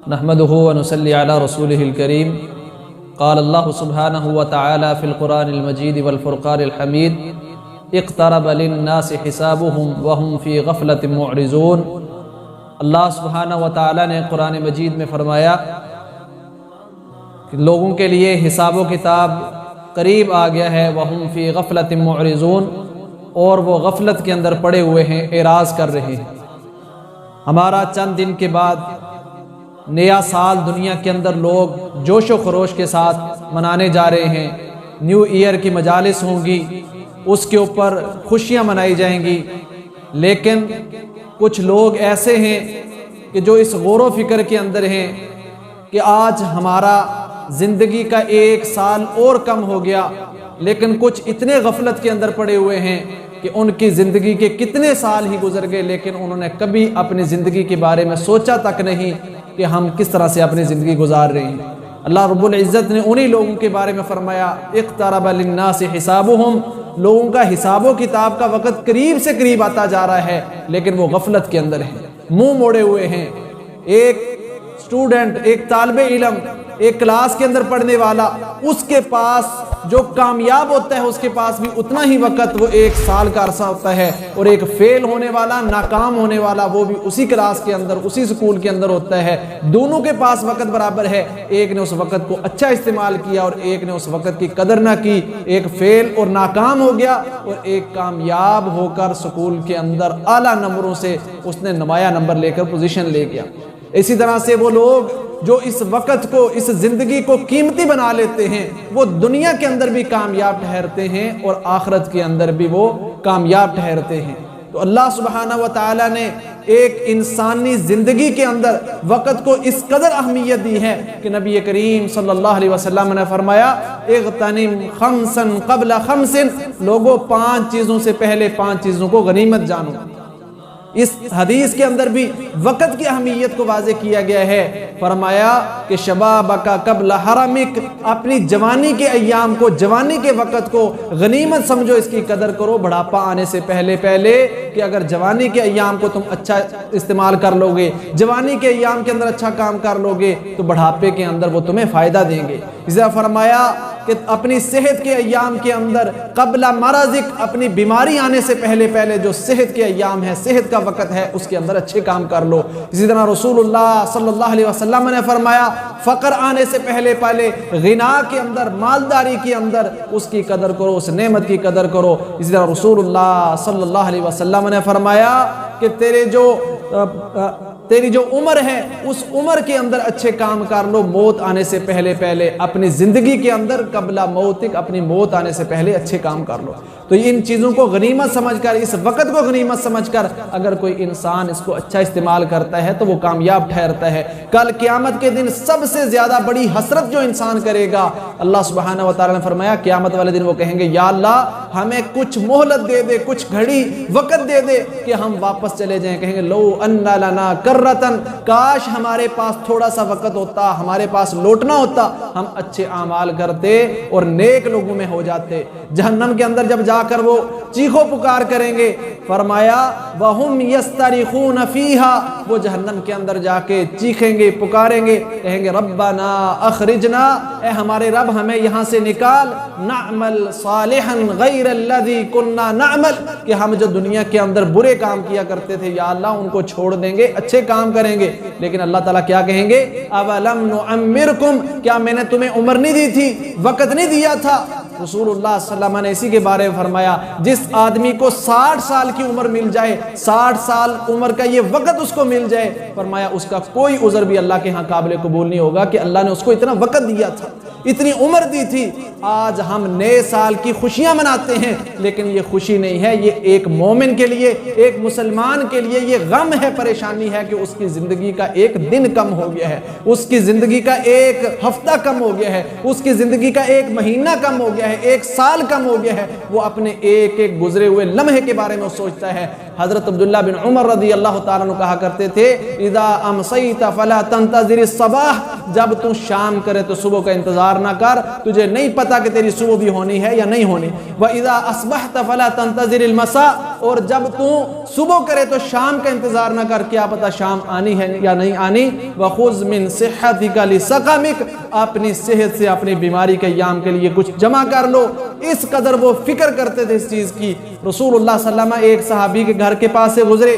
نحمده ونصلي على رسوله الكريم قال الله سبحانه وتعالى في القرآن المجيد والفرقان الحميد اقترب للناس حسابهم وهم في غفلة معرضون۔ اللہ سبحانہ و تعالیٰ نے قرآن مجید میں فرمایا کہ لوگوں کے لیے حساب و کتاب قریب آ گیا ہے، وهم في غفلة معرضون، اور وہ غفلت کے اندر پڑے ہوئے ہیں، اعراض کر رہے ہیں۔ ہمارا چند دن کے بعد نیا سال دنیا کے اندر لوگ جوش و خروش کے ساتھ منانے جا رہے ہیں، نیو ایئر کی مجالس ہوں گی، اس کے اوپر خوشیاں منائی جائیں گی، لیکن کچھ لوگ ایسے ہیں کہ جو اس غور و فکر کے اندر ہیں کہ آج ہمارا زندگی کا ایک سال اور کم ہو گیا، لیکن کچھ اتنے غفلت کے اندر پڑے ہوئے ہیں کہ ان کی زندگی کے کتنے سال ہی گزر گئے، لیکن انہوں نے کبھی اپنی زندگی کے بارے میں سوچا تک نہیں کہ ہم کس طرح سے اپنی زندگی گزار رہے ہیں۔ اللہ رب العزت نے انہی لوگوں کے بارے میں فرمایا اقترب للناس حسابهم، لوگوں کا حساب و کتاب کا وقت قریب سے قریب آتا جا رہا ہے، لیکن وہ غفلت کے اندر ہیں، منہ موڑے ہوئے ہیں۔ ایک اسٹوڈنٹ، ایک طالب علم، ایک کلاس کے اندر پڑھنے والا، اس کے پاس جو کامیاب ہوتا ہے اس کے پاس بھی اتنا ہی وقت، وہ ایک سال کا عرصہ ہوتا ہے، اور ایک فیل ہونے والا، ناکام ہونے والا، وہ بھی اسی کلاس کے اندر، اسی سکول کے اندر ہوتا ہے۔ دونوں کے پاس وقت برابر ہے، ایک نے اس وقت کو اچھا استعمال کیا اور ایک نے اس وقت کی قدر نہ کی، ایک فیل اور ناکام ہو گیا اور ایک کامیاب ہو کر سکول کے اندر اعلیٰ نمبروں سے اس نے نمایاں نمبر لے کر پوزیشن لے گیا۔ اسی طرح سے وہ لوگ جو اس وقت کو، اس زندگی کو قیمتی بنا لیتے ہیں، وہ دنیا کے اندر بھی کامیاب ٹھہرتے ہیں اور آخرت کے اندر بھی وہ کامیاب ٹھہرتے ہیں۔ تو اللہ سبحانہ و تعالیٰ نے ایک انسانی زندگی کے اندر وقت کو اس قدر اہمیت دی ہے کہ نبی کریم صلی اللہ علیہ وسلم نے فرمایا اغتنم خمسا قبل خمس، لوگوں 5 چیزوں سے پہلے 5 چیزوں کو غنیمت جانو۔ اس حدیث کے اندر بھی وقت کی اہمیت کو واضح کیا گیا ہے، فرمایا کہ شبابک قبل حرمک، اپنی جوانی کے ایام کو، جوانی کے وقت کو غنیمت سمجھو، اس کی قدر کرو بڑھاپا آنے سے پہلے کہ اگر جوانی کے ایام کو تم اچھا استعمال کر لو گے، جوانی کے ایام کے اندر اچھا کام کر لو گے تو بڑھاپے کے اندر وہ تمہیں فائدہ دیں گے۔ اس طرح فرمایا کہ اپنی صحت کے ایام کے اندر قبل مرضک، اپنی بیماری آنے سے پہلے جو صحت کے ایام ہے، صحت کا وقت ہے، اس کے اندر اچھے کام کر لو۔ اسی طرح رسول اللہ صلی اللہ علیہ وسلم نے فرمایا فقر آنے سے پہلے غنا کے اندر، مالداری کے اندر اس کی قدر کرو، اس نعمت کی قدر کرو۔ اسی طرح رسول اللہ صلی اللہ علیہ وسلم نے فرمایا کہ تیری جو عمر ہے اس عمر کے اندر اچھے کام کر لو، موت آنے سے پہلے اپنی زندگی کے اندر قبل موتک، اپنی موت آنے سے پہلے اچھے کام کر لو۔ تو ان چیزوں کو غنیمت سمجھ کر، اس وقت کو غنیمت سمجھ کر اگر کوئی انسان اس کو اچھا استعمال کرتا ہے تو وہ کامیاب ٹھہرتا ہے۔ کل قیامت کے دن سب سے زیادہ بڑی حسرت جو انسان کرے گا، اللہ سبحانہ و تعالیٰ نے فرمایا قیامت والے دن وہ کہیں گے یا اللہ ہمیں کچھ مہلت دے دے، کچھ گھڑی وقت دے دے کہ ہم واپس چلے جائیں۔ کہیں گے لو ان لنا کرتن، کاش ہمارے پاس تھوڑا سا وقت ہوتا، ہمارے پاس لوٹنا ہوتا، ہم اچھے اعمال کرتے اور نیک لوگوں میں ہو جاتے۔ جہنم کے اندر جب جا کر وہ چیخو پکار کریں گے، فرمایا وَهُمْ يَسْتَرِخُونَ فِيهَا، وہ جہنم کے اندر جا کے چیخیں گے، پکاریں گے، کہیں گے ربنا اخرجنا، اے ہمارے رب ہمیں یہاں سے نکال، نعمل صالحا غیر الذی کننا نعمل، کہ ہم جو دنیا کے اندر برے کام کیا کرتے تھے یا اللہ ان کو چھوڑ دیں گے، اچھے کام کریں گے۔ لیکن اللہ تعالیٰ کیا کہیں گے اولم نعمرکم، کیا میں نے تمہیں عمر نہیں دی تھی، وقت نہیں دیا تھا؟ رسول اللہ صلی اللہ علیہ وسلم نے اسی کے بارے میں فرمایا جس آدمی کو 60 سال کی عمر مل جائے، 60 سال عمر کا یہ وقت اس کو مل جائے، فرمایا اس کا کوئی عذر بھی اللہ کے ہاں قابل قبول نہیں ہوگا کہ اللہ نے اس کو اتنا وقت دیا تھا، اتنی عمر دی تھی۔ آج ہم نئے سال کی خوشیاں مناتے ہیں، لیکن یہ خوشی نہیں ہے، یہ ایک مومن کے لیے، ایک مسلمان کے لیے یہ غم ہے، پریشانی ہے کہ اس کی زندگی کا ایک دن کم ہو گیا ہے، اس کی زندگی کا ایک ہفتہ کم ہو گیا ہے، اس کی زندگی کا ایک مہینہ کم ہو گیا ہے، ایک سال کم ہو گیا ہے۔ وہ اپنے ایک ایک گزرے ہوئے لمحے کے بارے میں سوچتا ہے۔ حضرت عبداللہ بن عمر رضی اللہ تعالیٰ عنہ کہا کرتے تھے اذا امسیت فلا تنتظر الصباح، جب تو شام کرے تو صبح کا انتظار نہ کر، تجھے نہیں پتا کہ تیری صبح بھی ہونی ہے یا نہیں ہونی۔ وَإِذَا أَصْبَحْتَ فَلَا تَنْتَظِرِ الْمَسَاء، اور جب تو صبح کرے تو شام کا انتظار نہ کر، کیا پتہ شام آنی ہے یا نہیں آنی۔ وَخُذْ مِنْ صِحَّتِكَ لِسَقَمِكَ، اپنی صحت سے اپنی بیماری کے ایام کے لیے کچھ جمع کر لو۔ اس قدر وہ فکر کرتے تھے اس چیز کی۔ رسول اللہ صلی اللہ علیہ وسلم ایک صحابی کے گھر کے پاس سے گزرے،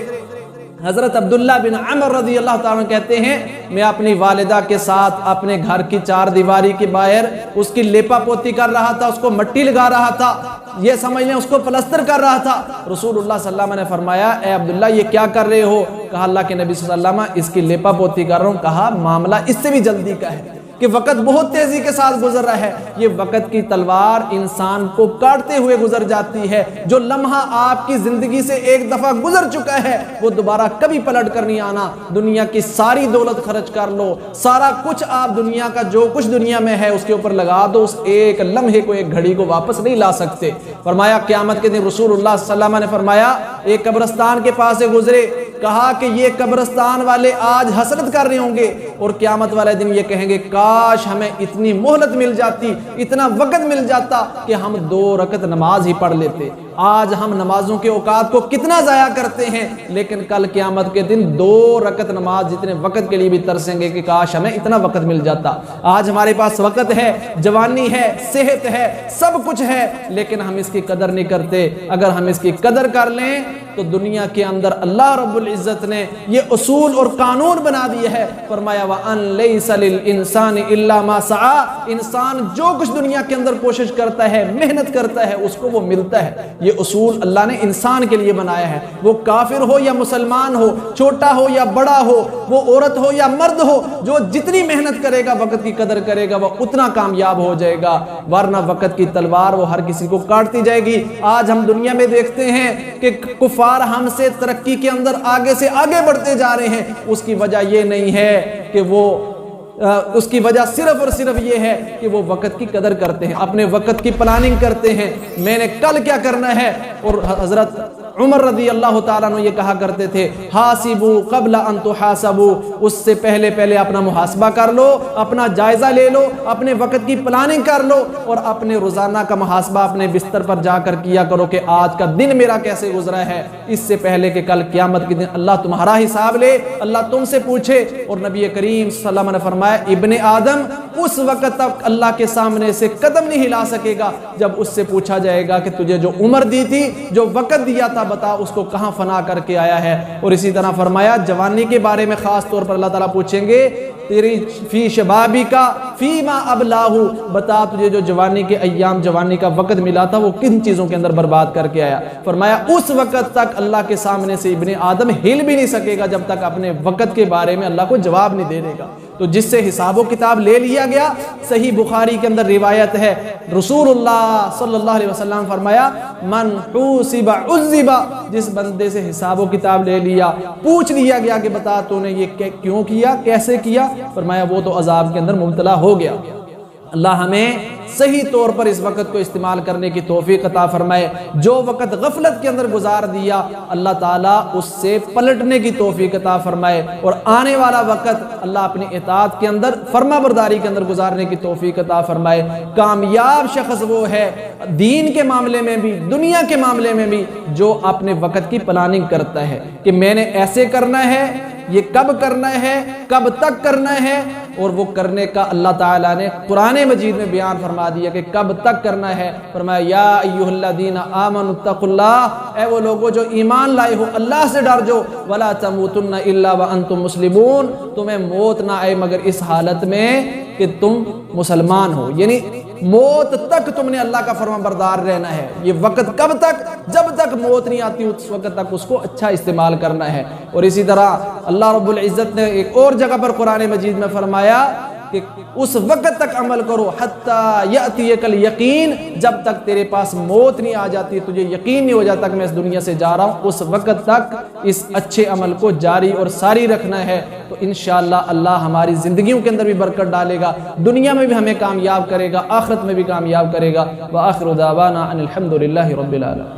حضرت عبداللہ بن عمر رضی اللہ تعالیٰ کہتے ہیں میں اپنی والدہ کے ساتھ اپنے گھر کی چار دیواری کے باہر اس کی لیپا پوتی کر رہا تھا، اس کو مٹی لگا رہا تھا، یہ سمجھ لیں اس کو پلستر کر رہا تھا۔ رسول اللہ صلی اللہ علیہ وسلم نے فرمایا اے عبداللہ یہ کیا کر رہے ہو؟ کہا اللہ کے نبی صلی اللہ علیہ وسلم اس کی لیپا پوتی کر رہا ہوں۔ کہا معاملہ اس سے بھی جلدی کا ہے کہ وقت بہت تیزی کے ساتھ گزر رہا ہے، یہ وقت کی تلوار انسان کو کاٹتے ہوئے گزر جاتی ہے۔ جو لمحہ آپ کی زندگی سے ایک دفعہ گزر چکا ہے وہ دوبارہ کبھی پلٹ کر نہیں آنا۔ دنیا کی ساری دولت خرچ کر لو، سارا کچھ آپ دنیا کا جو کچھ دنیا میں ہے اس کے اوپر لگا دو، اس ایک لمحے کو ایک گھڑی کو واپس نہیں لا سکتے۔ فرمایا قیامت کے دن رسول اللہ صلی اللہ علیہ وسلم نے فرمایا ایک قبرستان کے پاس سے گزرے، کہا کہ یہ قبرستان والے آج حسرت کر رہے ہوں گے اور قیامت والے دن یہ کہیں گے کاش ہمیں اتنی مہلت مل جاتی، اتنا وقت مل جاتا کہ ہم 2 رکعت نماز ہی پڑھ لیتے۔ آج ہم نمازوں کے اوقات کو کتنا ضائع کرتے ہیں، لیکن کل قیامت کے دن 2 رکعت نماز جتنے وقت کے لیے بھی ترسیں گے کہ کاش ہمیں اتنا وقت مل جاتا۔ آج ہمارے پاس وقت ہے، جوانی ہے، صحت ہے، سب کچھ ہے، لیکن ہم اس کی قدر نہیں کرتے۔ اگر ہم اس کی قدر کر لیں تو دنیا کے اندر اللہ رب العزت نے یہ اصول اور قانون بنا دیے ہے۔ فرمایا وَأَن لَيْسَ لِلْإِنسَانِ إِلَّا مَا سَعَى، انسان جو کچھ دنیا کے اندر کوشش کرتا ہے، محنت کرتا ہے، اس کو وہ ملتا ہے۔ یہ اصول اللہ نے انسان کے لیے بنایا ہے، وہ کافر ہو یا مسلمان ہو، چھوٹا ہو یا بڑا ہو، وہ عورت ہو یا مرد ہو، جو جتنی محنت کرے گا وقت کی قدر کرے گا وہ اتنا کامیاب ہو جائے گا، ورنہ وقت کی تلوار وہ ہر کسی کو کاٹتی جائے گی۔ آج ہم دنیا میں دیکھتے ہیں کہ کفار ہم سے ترقی کے اندر آگے سے آگے بڑھتے جا رہے ہیں، اس کی وجہ یہ نہیں ہے کہ اس کی وجہ صرف اور صرف یہ ہے کہ وہ وقت کی قدر کرتے ہیں، اپنے وقت کی پلاننگ کرتے ہیں، میں نے کل کیا کرنا ہے۔ اور حضرت عمر رضی اللہ تعالیٰ عنہ یہ کہا کرتے تھے حاسبوا قبل ان تحاسبوا، اس سے پہلے اپنا محاسبہ کر لو، اپنا جائزہ لے لو، اپنے وقت کی پلاننگ کر لو اور اپنے روزانہ کا محاسبہ اپنے بستر پر جا کر کیا کرو کہ آج کا دن میرا کیسے گزرا ہے، اس سے پہلے کہ کل قیامت کے دن اللہ تمہارا حساب لے، اللہ تم سے پوچھے۔ اور نبی کریم صلی اللہ علیہ وسلم نے فرمایا ابن آدم اس وقت تک اللہ کے سامنے سے قدم نہیں ہلا سکے گا جب اس سے پوچھا جائے گا کہ تجھے جو عمر دی تھی، جو وقت دیا تھا، بتا اس کو کہاں فنا کر کے آیا ہے۔ اور اسی طرح فرمایا جوانی کے بارے میں خاص طور پر اللہ تعالیٰ پوچھیں گے تیری فی شبابی کا فیما ابلاہو، بتا تجھے جو جوانی کے ایام، جوانی کا وقت ملا تھا وہ کن چیزوں کے اندر برباد کر کے آیا۔ فرمایا اس وقت تک اللہ کے سامنے سے ابن آدم ہل بھی نہیں سکے گا جب تک اپنے وقت کے بارے میں اللہ کو جواب نہیں دے دے گا۔ تو جس سے حساب و کتاب لے لیا گیا، صحیح بخاری کے اندر روایت ہے رسول اللہ صلی اللہ علیہ وسلم فرمایا من حوسب عذب، جس بندے سے حساب و کتاب لے لیا، پوچھ لیا گیا کہ بتا تو نے یہ کیوں کیا، کیسے کیا، فرمایا وہ تو عذاب کے اندر مبتلا ہو گیا۔ اللہ ہمیں صحیح طور پر اس وقت کو استعمال کرنے کی توفیق عطا فرمائے۔ جو وقت غفلت کے اندر گزار دیا اللہ تعالیٰ اس سے پلٹنے کی توفیق عطا فرمائے، اور آنے والا وقت اللہ اپنی اطاعت کے اندر، فرما برداری کے اندر گزارنے کی توفیق عطا فرمائے۔ کامیاب شخص وہ ہے دین کے معاملے میں بھی، دنیا کے معاملے میں بھی، جو اپنے وقت کی پلاننگ کرتا ہے کہ میں نے ایسے کرنا ہے، یہ کب کرنا ہے، کب تک کرنا ہے، اور وہ کرنے کا اللہ تعالیٰ نے قرآن مجید میں بیان فرما دیا کہ کب تک کرنا ہے۔ فرمایا یا ایھا الذین آمنوا اتقوا اللہ، اے وہ لوگوں جو ایمان لائے ہو اللہ سے ڈر جو، ولا تموتن الا وانتم مسلمون، تمہیں موت نہ آئے مگر اس حالت میں کہ تم مسلمان ہو، یعنی موت تک تم نے اللہ کا فرما بردار رہنا ہے۔ یہ وقت کب تک؟ جب تک موت نہیں آتی اس وقت تک اس کو اچھا استعمال کرنا ہے۔ اور اسی طرح اللہ رب العزت نے ایک اور جگہ پر قرآن مجید میں فرمایا کہ اس وقت تک عمل کرو حتی یأتیک الیقین، جب تک تیرے پاس موت نہیں آ جاتی، تجھے یقین نہیں ہو جاتا کہ میں اس دنیا سے جا رہا ہوں، اس وقت تک اس اچھے عمل کو جاری اور ساری رکھنا ہے۔ تو انشاءاللہ اللہ ہماری زندگیوں کے اندر بھی برکت ڈالے گا، دنیا میں بھی ہمیں کامیاب کرے گا، آخرت میں بھی کامیاب کرے گا۔ وآخر دعوانا ان الحمد للہ رب العالمین۔